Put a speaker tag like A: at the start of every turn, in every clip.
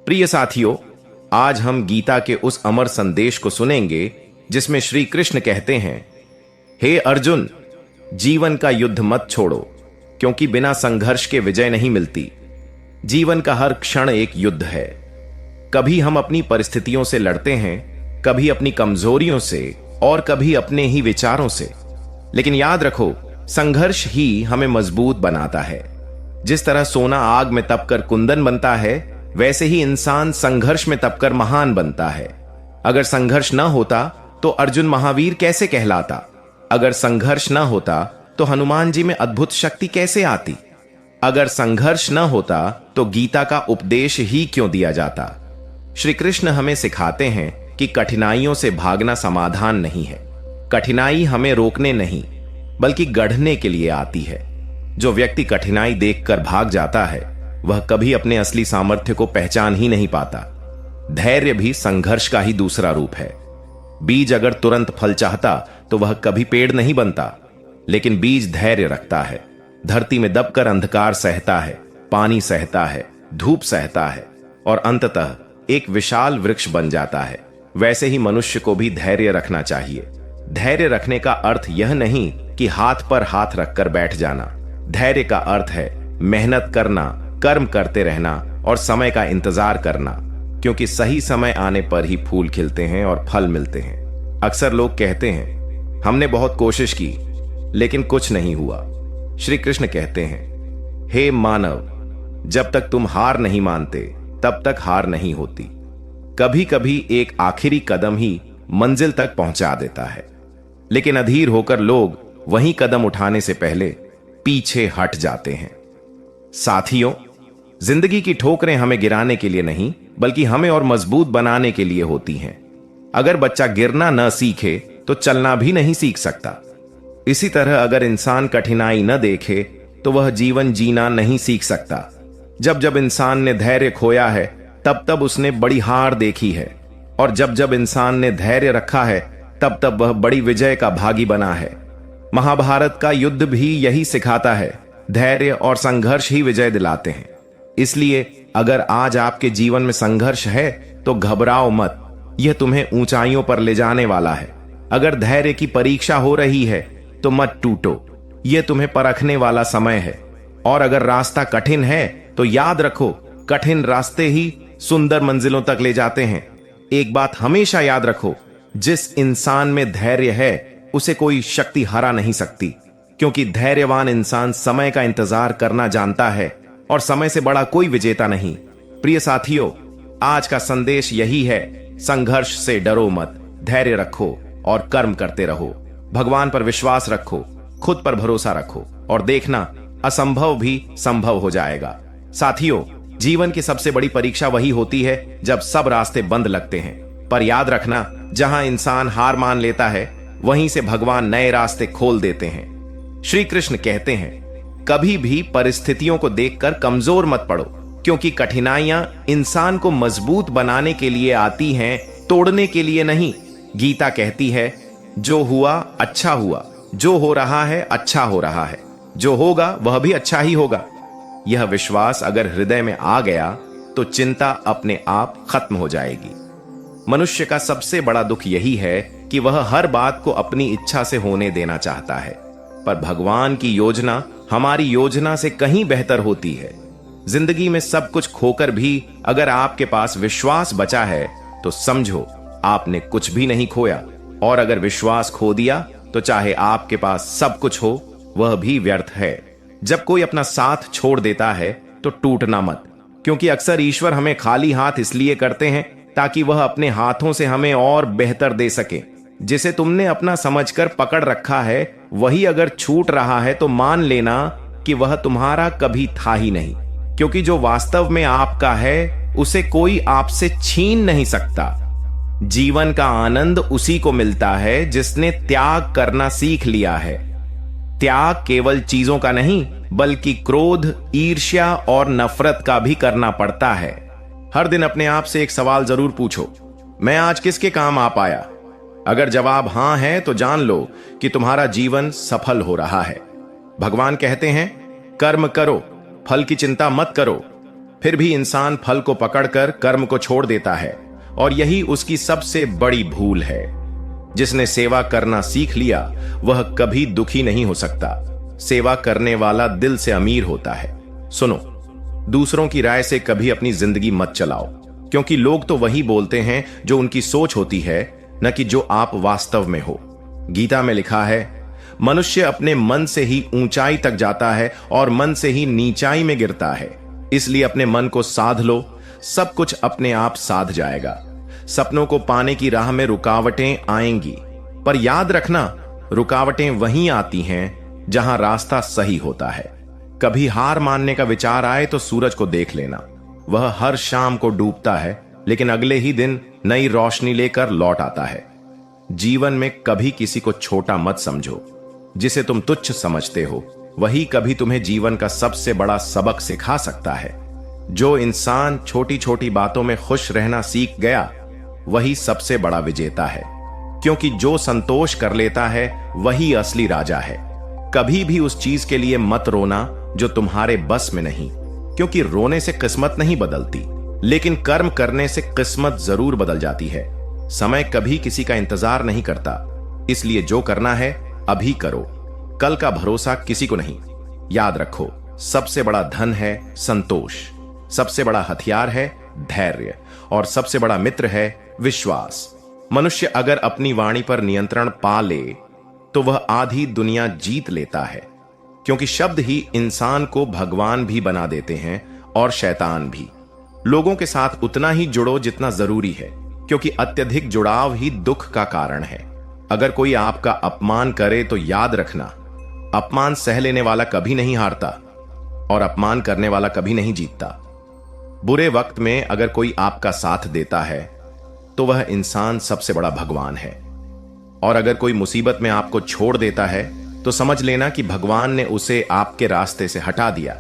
A: प्रिय साथियों, आज हम गीता के उस अमर संदेश को सुनेंगे जिसमें श्री कृष्ण कहते हैं, हे अर्जुन, जीवन का युद्ध मत छोड़ो, क्योंकि बिना संघर्ष के विजय नहीं मिलती। जीवन का हर क्षण एक युद्ध है। कभी हम अपनी परिस्थितियों से लड़ते हैं, कभी अपनी कमजोरियों से और कभी अपने ही विचारों से। लेकिन याद रखो, संघर्ष ही हमें मजबूत बनाता है। जिस तरह सोना आग में तपकर कुंदन बनता है, वैसे ही इंसान संघर्ष में तपकर महान बनता है। अगर संघर्ष न होता तो अर्जुन महावीर कैसे कहलाता? अगर संघर्ष न होता तो हनुमान जी में अद्भुत शक्ति कैसे आती? अगर संघर्ष न होता तो गीता का उपदेश ही क्यों दिया जाता? श्री कृष्ण हमें सिखाते हैं कि कठिनाइयों से भागना समाधान नहीं है। कठिनाई हमें रोकने नहीं, बल्कि गढ़ने के लिए आती है। जो व्यक्ति कठिनाई देखकर भाग जाता है, वह कभी अपने असली सामर्थ्य को पहचान ही नहीं पाता। धैर्य भी संघर्ष का ही दूसरा रूप है। बीज अगर तुरंत फल चाहता तो वह कभी पेड़ नहीं बनता, लेकिन बीज धैर्य रखता है। धरती में दबकर अंधकार सहता है, पानी सहता है, धूप सहता है और अंततः एक विशाल वृक्ष बन जाता है। वैसे ही मनुष्य को भी धैर्य रखना चाहिए। धैर्य रखने का अर्थ यह नहीं कि हाथ पर हाथ रखकर बैठ जाना। धैर्य का अर्थ है मेहनत करना, कर्म करते रहना और समय का इंतजार करना, क्योंकि सही समय आने पर ही फूल खिलते हैं और फल मिलते हैं। अक्सर लोग कहते हैं, हमने बहुत कोशिश की लेकिन कुछ नहीं हुआ। श्री कृष्ण कहते हैं, हे मानव, जब तक तुम हार नहीं मानते तब तक हार नहीं होती। कभी कभी एक आखिरी कदम ही मंजिल तक पहुंचा देता है, लेकिन अधीर होकर लोग वही कदम उठाने से पहले पीछे हट जाते हैं। साथियों, जिंदगी की ठोकरें हमें गिराने के लिए नहीं, बल्कि हमें और मजबूत बनाने के लिए होती हैं। अगर बच्चा गिरना न सीखे तो चलना भी नहीं सीख सकता। इसी तरह अगर इंसान कठिनाई न देखे तो वह जीवन जीना नहीं सीख सकता। जब जब इंसान ने धैर्य खोया है, तब तब उसने बड़ी हार देखी है, और जब जब इंसान ने धैर्य रखा है, तब तब वह बड़ी विजय का भागी बना है। महाभारत का युद्ध भी यही सिखाता है। धैर्य और संघर्ष ही विजय दिलाते हैं। इसलिए अगर आज आपके जीवन में संघर्ष है तो घबराओ मत, यह तुम्हें ऊंचाइयों पर ले जाने वाला है। अगर धैर्य की परीक्षा हो रही है तो मत टूटो, यह तुम्हें परखने वाला समय है। और अगर रास्ता कठिन है तो याद रखो, कठिन रास्ते ही सुंदर मंजिलों तक ले जाते हैं। एक बात हमेशा याद रखो, जिस इंसान में धैर्य है उसे कोई शक्ति हरा नहीं सकती, क्योंकि धैर्यवान इंसान समय का इंतजार करना जानता है और समय से बड़ा कोई विजेता नहीं। प्रिय साथियों, आज का संदेश यही है, संघर्ष से डरो मत, धैर्य रखो और कर्म करते रहो। भगवान पर विश्वास रखो, खुद पर भरोसा रखो और देखना, असंभव भी संभव हो जाएगा। साथियों, जीवन की सबसे बड़ी परीक्षा वही होती है जब सब रास्ते बंद लगते हैं। पर याद रखना, जहां इंसान हार मान लेता है, वहीं से भगवान नए रास्ते खोल देते हैं। श्री कृष्ण कहते हैं, कभी भी परिस्थितियों को देखकर कमजोर मत पड़ो, क्योंकि कठिनाइयां इंसान को मजबूत बनाने के लिए आती हैं, तोड़ने के लिए नहीं। गीता कहती है, जो हुआ अच्छा हुआ, जो हो रहा है अच्छा हो रहा है, जो होगा वह भी अच्छा ही होगा। यह विश्वास अगर हृदय में आ गया तो चिंता अपने आप खत्म हो जाएगी। मनुष्य का सबसे बड़ा दुख यही है कि वह हर बात को अपनी इच्छा से होने देना चाहता है, पर भगवान की योजना हमारी योजना से कहीं बेहतर होती है। जिंदगी में सब कुछ खोकर भी अगर आपके पास विश्वास बचा है तो समझो आपने कुछ भी नहीं खोया, और अगर विश्वास खो दिया तो चाहे आपके पास सब कुछ हो, वह भी व्यर्थ है। जब कोई अपना साथ छोड़ देता है तो टूटना मत, क्योंकि अक्सर ईश्वर हमें खाली हाथ इसलिए करते हैं ताकि वह अपने हाथों से हमें और बेहतर दे सके। जिसे तुमने अपना समझकर पकड़ रखा है, वही अगर छूट रहा है तो मान लेना कि वह तुम्हारा कभी था ही नहीं, क्योंकि जो वास्तव में आपका है उसे कोई आपसे छीन नहीं सकता। जीवन का आनंद उसी को मिलता है जिसने त्याग करना सीख लिया है। त्याग केवल चीजों का नहीं, बल्कि क्रोध, ईर्ष्या और नफरत का भी करना पड़ता है। हर दिन अपने आप से एक सवाल जरूर पूछो, मैं आज किसके काम आ पाया? अगर जवाब हां है तो जान लो कि तुम्हारा जीवन सफल हो रहा है। भगवान कहते हैं, कर्म करो, फल की चिंता मत करो। फिर भी इंसान फल को पकड़कर कर्म को छोड़ देता है और यही उसकी सबसे बड़ी भूल है। जिसने सेवा करना सीख लिया वह कभी दुखी नहीं हो सकता। सेवा करने वाला दिल से अमीर होता है। सुनो, दूसरों की राय से कभी अपनी जिंदगी मत चलाओ, क्योंकि लोग तो वही बोलते हैं जो उनकी सोच होती है, न कि जो आप वास्तव में हो। गीता में लिखा है, मनुष्य अपने मन से ही ऊंचाई तक जाता है और मन से ही नीचाई में गिरता है। इसलिए अपने मन को साध लो, सब कुछ अपने आप साध जाएगा। सपनों को पाने की राह में रुकावटें आएंगी, पर याद रखना, रुकावटें वहीं आती हैं जहां रास्ता सही होता है। कभी हार मानने का विचार आए तो सूरज को देख लेना। वह हर शाम को डूबता है, लेकिन अगले ही दिन नई रोशनी लेकर लौट आता है। जीवन में कभी किसी को छोटा मत समझो। जिसे तुम तुच्छ समझते हो वही कभी तुम्हें जीवन का सबसे बड़ा सबक सिखा सकता है। जो इंसान छोटी छोटी बातों में खुश रहना सीख गया वही सबसे बड़ा विजेता है, क्योंकि जो संतोष कर लेता है वही असली राजा है। कभी भी उस चीज के लिए मत रोना जो तुम्हारे बस में नहीं, क्योंकि रोने से किस्मत नहीं बदलती, लेकिन कर्म करने से किस्मत जरूर बदल जाती है। समय कभी किसी का इंतजार नहीं करता, इसलिए जो करना है अभी करो। कल का भरोसा किसी को नहीं। याद रखो, सबसे बड़ा धन है संतोष, सबसे बड़ा हथियार है धैर्य, और सबसे बड़ा मित्र है विश्वास। मनुष्य अगर अपनी वाणी पर नियंत्रण पा ले तो वह आधी दुनिया जीत लेता है, क्योंकि शब्द ही इंसान को भगवान भी बना देते हैं और शैतान भी। लोगों के साथ उतना ही जुड़ो जितना जरूरी है, क्योंकि अत्यधिक जुड़ाव ही दुख का कारण है। अगर कोई आपका अपमान करे तो याद रखना, अपमान सह लेने वाला कभी नहीं हारता और अपमान करने वाला कभी नहीं जीतता। बुरे वक्त में अगर कोई आपका साथ देता है तो वह इंसान सबसे बड़ा भगवान है, और अगर कोई मुसीबत में आपको छोड़ देता है तो समझ लेना कि भगवान ने उसे आपके रास्ते से हटा दिया।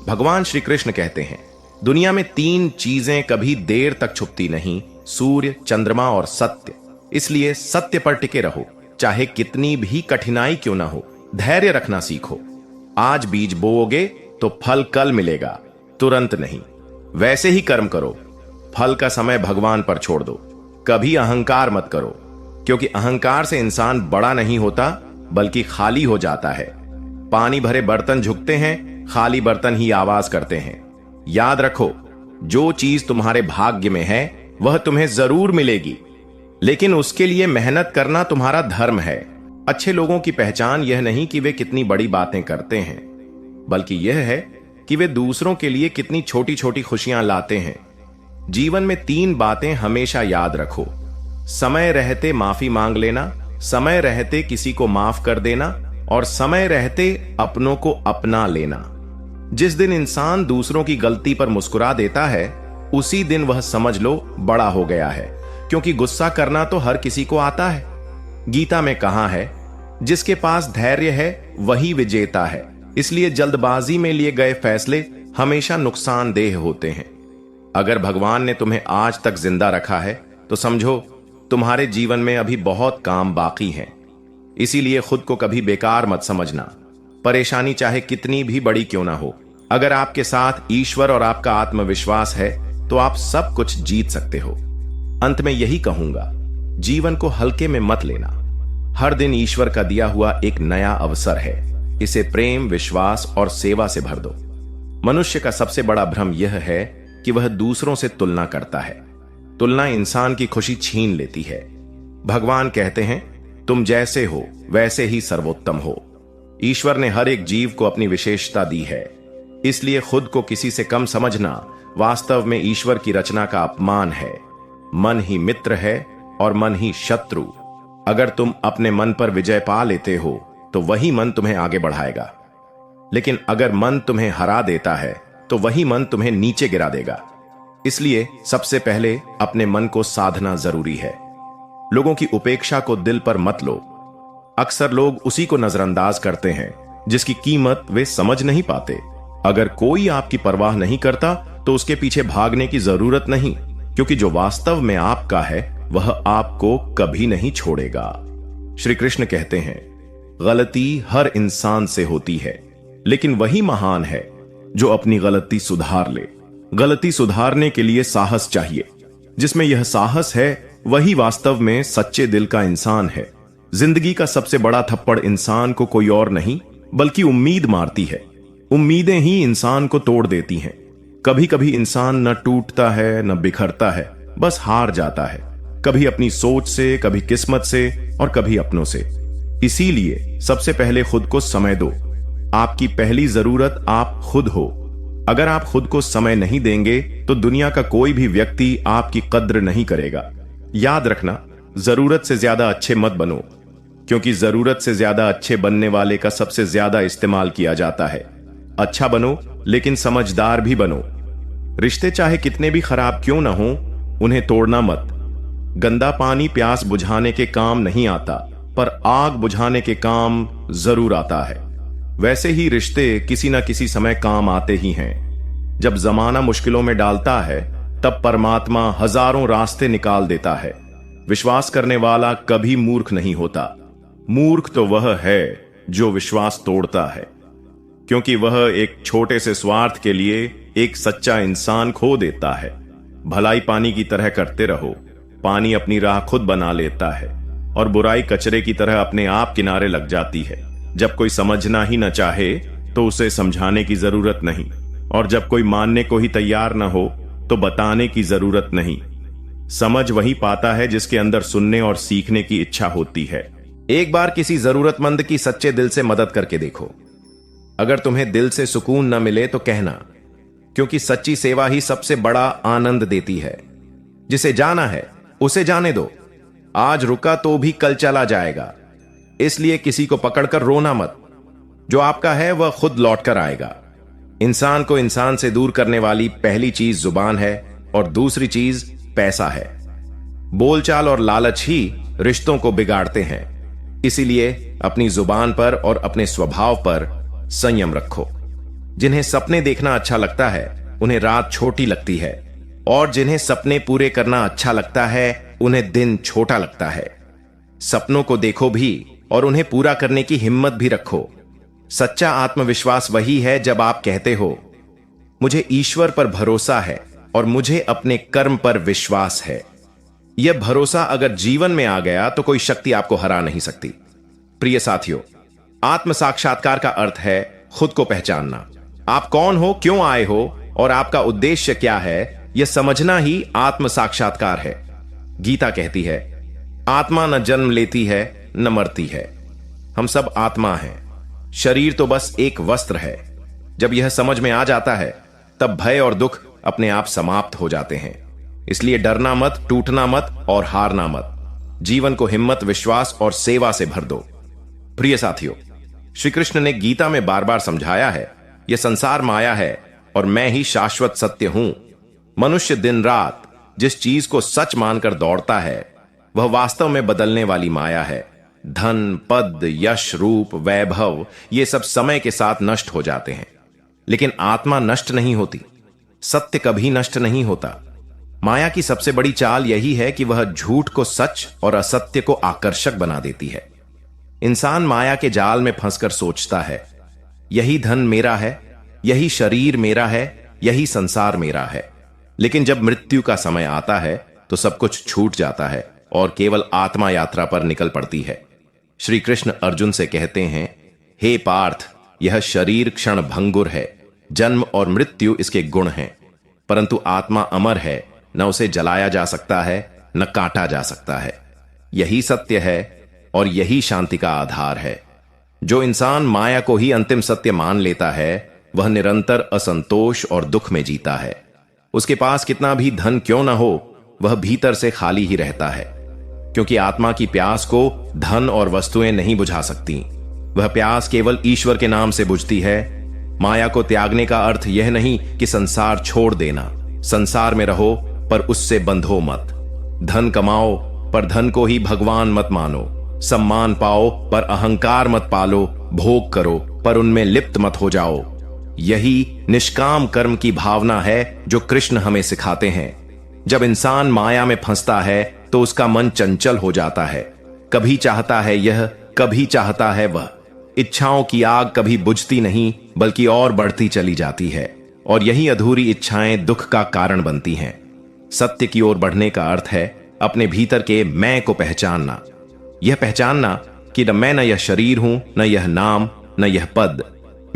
A: भगवान श्री कृष्ण कहते हैं, दुनिया में 3 चीजें कभी देर तक छुपती नहीं, सूर्य, चंद्रमा और सत्य। इसलिए सत्य पर टिके रहो, चाहे कितनी भी कठिनाई क्यों ना हो। धैर्य रखना सीखो। आज बीज बोओगे तो फल कल मिलेगा, तुरंत नहीं। वैसे ही कर्म करो, फल का समय भगवान पर छोड़ दो। कभी अहंकार मत करो, क्योंकि अहंकार से इंसान बड़ा नहीं होता बल्कि खाली हो जाता है। पानी भरे बर्तन झुकते हैं, खाली बर्तन ही आवाज करते हैं। याद रखो, जो चीज तुम्हारे भाग्य में है वह तुम्हें जरूर मिलेगी, लेकिन उसके लिए मेहनत करना तुम्हारा धर्म है। अच्छे लोगों की पहचान यह नहीं कि वे कितनी बड़ी बातें करते हैं, बल्कि यह है कि वे दूसरों के लिए कितनी छोटी छोटी खुशियां लाते हैं। जीवन में 3 बातें हमेशा याद रखो, समय रहते माफी मांग लेना, समय रहते किसी को माफ कर देना, और समय रहते अपनों को अपना लेना। जिस दिन इंसान दूसरों की गलती पर मुस्कुरा देता है उसी दिन वह समझ लो बड़ा हो गया है, क्योंकि गुस्सा करना तो हर किसी को आता है। गीता में कहा है, जिसके पास धैर्य है वही विजेता है। इसलिए जल्दबाजी में लिए गए फैसले हमेशा नुकसानदेह होते हैं। अगर भगवान ने तुम्हें आज तक जिंदा रखा है तो समझो तुम्हारे जीवन में अभी बहुत काम बाकी है। इसीलिए खुद को कभी बेकार मत समझना। परेशानी चाहे कितनी भी बड़ी क्यों ना हो, अगर आपके साथ ईश्वर और आपका आत्मविश्वास है तो आप सब कुछ जीत सकते हो। अंत में यही कहूंगा, जीवन को हल्के में मत लेना। हर दिन ईश्वर का दिया हुआ एक नया अवसर है। इसे प्रेम, विश्वास और सेवा से भर दो। मनुष्य का सबसे बड़ा भ्रम यह है कि वह दूसरों से तुलना करता है। तुलना इंसान की खुशी छीन लेती है। भगवान कहते हैं, तुम जैसे हो वैसे ही सर्वोत्तम हो। ईश्वर ने हर एक जीव को अपनी विशेषता दी है, इसलिए खुद को किसी से कम समझना वास्तव में ईश्वर की रचना का अपमान है। मन ही मित्र है और मन ही शत्रु। अगर तुम अपने मन पर विजय पा लेते हो तो वही मन तुम्हें आगे बढ़ाएगा, लेकिन अगर मन तुम्हें हरा देता है तो वही मन तुम्हें नीचे गिरा देगा। इसलिए सबसे पहले अपने मन को साधना जरूरी है। लोगों की उपेक्षा को दिल पर मत लो। अक्सर लोग उसी को नजरअंदाज करते हैं जिसकी कीमत वे समझ नहीं पाते। अगर कोई आपकी परवाह नहीं करता तो उसके पीछे भागने की जरूरत नहीं, क्योंकि जो वास्तव में आपका है वह आपको कभी नहीं छोड़ेगा। श्री कृष्ण कहते हैं, गलती हर इंसान से होती है, लेकिन वही महान है जो अपनी गलती सुधार ले। गलती सुधारने के लिए साहस चाहिए। जिसमें यह साहस है वही वास्तव में सच्चे दिल का इंसान है। जिंदगी का सबसे बड़ा थप्पड़ इंसान को कोई और नहीं बल्कि उम्मीद मारती है। उम्मीदें ही इंसान को तोड़ देती हैं। कभी कभी इंसान न टूटता है न बिखरता है, बस हार जाता है, कभी अपनी सोच से, कभी किस्मत से और कभी अपनों से। इसीलिए सबसे पहले खुद को समय दो। आपकी पहली जरूरत आप खुद हो। अगर आप खुद को समय नहीं देंगे तो दुनिया का कोई भी व्यक्ति आपकी कद्र नहीं करेगा। याद रखना, जरूरत से ज्यादा अच्छे मत बनो, क्योंकि जरूरत से ज्यादा अच्छे बनने वाले का सबसे ज्यादा इस्तेमाल किया जाता है। अच्छा बनो लेकिन समझदार भी बनो। रिश्ते चाहे कितने भी खराब क्यों ना हो, उन्हें तोड़ना मत। गंदा पानी प्यास बुझाने के काम नहीं आता, पर आग बुझाने के काम जरूर आता है। वैसे ही रिश्ते किसी ना किसी समय काम आते ही हैं। जब जमाना मुश्किलों में डालता है तब परमात्मा हजारों रास्ते निकाल देता है। विश्वास करने वाला कभी मूर्ख नहीं होता। मूर्ख तो वह है जो विश्वास तोड़ता है, क्योंकि वह एक छोटे से स्वार्थ के लिए एक सच्चा इंसान खो देता है। भलाई पानी की तरह करते रहो। पानी अपनी राह खुद बना लेता है और बुराई कचरे की तरह अपने आप किनारे लग जाती है। जब कोई समझना ही न चाहे तो उसे समझाने की जरूरत नहीं, और जब कोई मानने को ही तैयार न हो तो बताने की जरूरत नहीं। समझ वही पाता है जिसके अंदर सुनने और सीखने की इच्छा होती है। एक बार किसी जरूरतमंद की सच्चे दिल से मदद करके देखो। अगर तुम्हें दिल से सुकून न मिले तो कहना, क्योंकि सच्ची सेवा ही सबसे बड़ा आनंद देती है। जिसे जाना है उसे जाने दो। आज रुका तो भी कल चला जाएगा, इसलिए किसी को पकड़कर रोना मत। जो आपका है वह खुद लौट कर आएगा। इंसान को इंसान से दूर करने वाली पहली चीज जुबान है और दूसरी चीज पैसा है। बोलचाल और लालच ही रिश्तों को बिगाड़ते हैं। इसीलिए अपनी जुबान पर और अपने स्वभाव पर संयम रखो। जिन्हें सपने देखना अच्छा लगता है उन्हें रात छोटी लगती है, और जिन्हें सपने पूरे करना अच्छा लगता है उन्हें दिन छोटा लगता है। सपनों को देखो भी और उन्हें पूरा करने की हिम्मत भी रखो। सच्चा आत्मविश्वास वही है जब आप कहते हो, मुझे ईश्वर पर भरोसा है और मुझे अपने कर्म पर विश्वास है। यह भरोसा अगर जीवन में आ गया तो कोई शक्ति आपको हरा नहीं सकती। प्रिय साथियों, आत्म साक्षात्कार का अर्थ है खुद को पहचानना। आप कौन हो, क्यों आए हो और आपका उद्देश्य क्या है, यह समझना ही आत्म साक्षात्कार है। गीता कहती है, आत्मा न जन्म लेती है न मरती है। हम सब आत्मा हैं, शरीर तो बस एक वस्त्र है। जब यह समझ में आ जाता है तब भय और दुख अपने आप समाप्त हो जाते हैं। इसलिए डरना मत, टूटना मत और हारना मत। जीवन को हिम्मत, विश्वास और सेवा से भर दो। प्रिय साथियों, श्री कृष्ण ने गीता में बार बार समझाया है, यह संसार माया है और मैं ही शाश्वत सत्य हूं। मनुष्य दिन रात जिस चीज को सच मानकर दौड़ता है वह वास्तव में बदलने वाली माया है। धन, पद, यश, रूप, वैभव ये सब समय के साथ नष्ट हो जाते हैं, लेकिन आत्मा नष्ट नहीं होती। सत्य कभी नष्ट नहीं होता। माया की सबसे बड़ी चाल यही है कि वह झूठ को सच और असत्य को आकर्षक बना देती है। इंसान माया के जाल में फंसकर सोचता है, यही धन मेरा है, यही शरीर मेरा है, यही संसार मेरा है। लेकिन जब मृत्यु का समय आता है तो सब कुछ छूट जाता है और केवल आत्मा यात्रा पर निकल पड़ती है। श्री कृष्ण अर्जुन से कहते हैं, हे पार्थ, यह शरीर क्षण भंगुर है, जन्म और मृत्यु इसके गुण हैं, परंतु आत्मा अमर है, न उसे जलाया जा सकता है न काटा जा सकता है। यही सत्य है और यही शांति का आधार है। जो इंसान माया को ही अंतिम सत्य मान लेता है वह निरंतर असंतोष और दुख में जीता है। उसके पास कितना भी धन क्यों ना हो, वह भीतर से खाली ही रहता है, क्योंकि आत्मा की प्यास को धन और वस्तुएं नहीं बुझा सकती। वह प्यास केवल ईश्वर के नाम से बुझती है। माया को त्यागने का अर्थ यह नहीं कि संसार छोड़ देना। संसार में रहो पर उससे बंधो मत। धन कमाओ पर धन को ही भगवान मत मानो। सम्मान पाओ पर अहंकार मत पालो। भोग करो पर उनमें लिप्त मत हो जाओ। यही निष्काम कर्म की भावना है जो कृष्ण हमें सिखाते हैं। जब इंसान माया में फंसता है तो उसका मन चंचल हो जाता है। कभी चाहता है यह, कभी चाहता है वह। इच्छाओं की आग कभी बुझती नहीं बल्कि और बढ़ती चली जाती है, और यही अधूरी इच्छाएं दुख का कारण बनती हैं। सत्य की ओर बढ़ने का अर्थ है अपने भीतर के मैं को पहचानना। यह पहचानना कि न यह शरीर हूं, न यह नाम, न यह पद।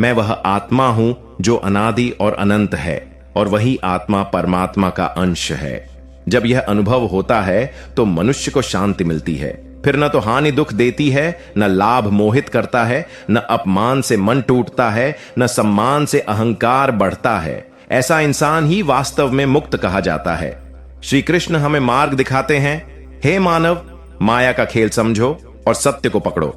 A: मैं वह आत्मा हूं जो अनादि और अनंत है, और वही आत्मा परमात्मा का अंश है। जब यह अनुभव होता है तो मनुष्य को शांति मिलती है। फिर न तो हानि दुख देती है, न लाभ मोहित करता है, न अपमान से मन टूटता है, न सम्मान से अहंकार बढ़ता है। ऐसा इंसान ही वास्तव में मुक्त कहा जाता है। श्री कृष्ण हमें मार्ग दिखाते हैं, हे मानव, माया का खेल समझो और सत्य को पकड़ो,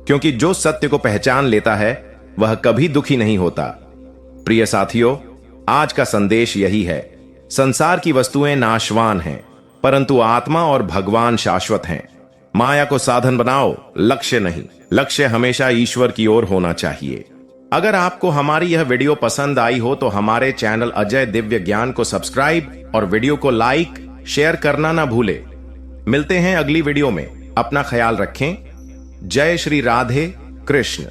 A: क्योंकि जो सत्य को पहचान लेता है वह कभी दुखी नहीं होता। प्रिय साथियों, आज का संदेश यही है, संसार की वस्तुएं नाशवान हैं, परंतु आत्मा और भगवान शाश्वत हैं। माया को साधन बनाओ, लक्ष्य नहीं। लक्ष्य हमेशा ईश्वर की ओर होना चाहिए। अगर आपको हमारी यह वीडियो पसंद आई हो तो हमारे चैनल अजय दिव्य ज्ञान को सब्सक्राइब और वीडियो को लाइक शेयर करना ना भूले। मिलते हैं अगली वीडियो में। अपना ख्याल रखें। जय श्री राधे कृष्ण।